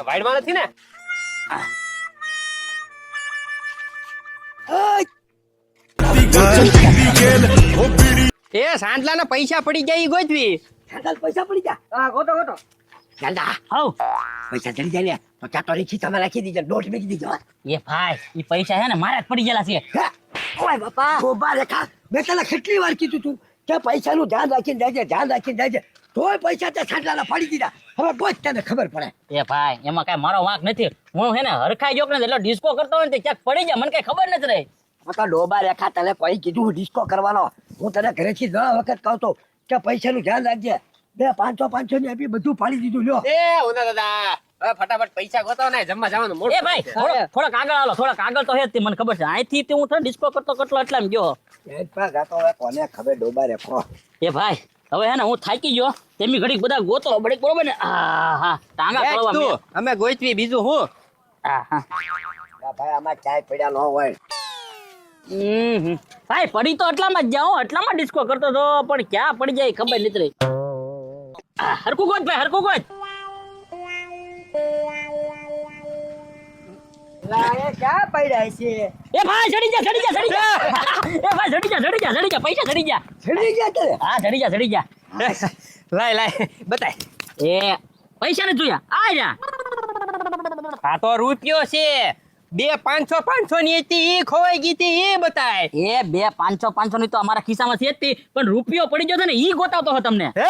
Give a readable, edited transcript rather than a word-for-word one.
વાઈડમાં નથી ને? એ સાંડલાના પૈસા પડી ગયા ઈ ગોતવી. સાંડલ પૈસા પડી જા. હા ગોતો ગોતો. ગાંડા હવ પૈસા ચડી જાય ને તો ચાટો રીખી તમે રાખી દીજો નોટ મેકી દીજો. એ ભાઈ ઈ પૈસા છે ને મારા જ પડી ગયેલા છે. હે? ઓય બાપા ગોબા રેખા મેં તને કેટલી વાર કીધું તું કે પૈસાનું ધ્યાન રાખીને જાજે તોય પૈસા તે સાંડલાના પડી દીધા. હવે બોજ તને ખબર પડે. એ ભાઈ એમાં કઈ મારો વાંક નથી. હું હે ને હરખાઈ ગયો ને એટલે ડિસ્કો કરતો હોય ને ક્યાંક પડી જાય મને કઈ ખબર નથી રહી. તો ડોબા રેખા તને કોઈ કીધું ડિસ્કો કરવાનો? હું તને ઘરેથી 10 વખત કહું તો કે પૈસાનું ધ્યાન રાખજે. 500 ની આપી બધું પાડી દીધું લ્યો. એ ઓના દાદા હવે ફટાફટ પૈસા ગોતો ને જમવા જવાનું મોડું. એ ભાઈ થોડાક આગળ હાલો. થોડાક આગળ તો હે જ તે મને ખબર છે. અહીંથી તે હું ડિસ્કો કરતો એટલા એમ ગયો. એ પા ગાતો હવે કોને ખબર ડોબા રેખો. એ ભાઈ હવે હે ને હું થાકી ગયો. તેમી ઘડીક બધા ગોતો બડીક બરોબર ને. હા ટાંગા એ ખોલવા તું અમે ગોતવી બીજું હું. હા ભાઈ આમાં ચાય પડ્યા ન હોય. ભાઈ પડી તો એટલામાં જ જાઉં. એટલામાં ડિસ્કો કરતો તો પણ ક્યાં પડી જાય ખબર નથી રહી. હરકું ગોત ભાઈ હરકું ગોત. ક્યાં પડ્યા છે? એ ભાઈ ચડી જા એ ભાઈ ચડી જા પૈસા ચડી જા. છેડી ગયા તને? હા ચડી જા લાય બતાય. એ પૈસા ને જોયા આ જા. આ તો રૂપિયો છે. 500 ની હતી ઈ ખોવાઈ ગઈ હતી ઈ બતાય. એ 500 ની તો અમારા ખિસ્સામાં છે જ તી, પણ રૂપિયો પડી ગયો છે ને ઈ ગોતાવતો હો તમને. હે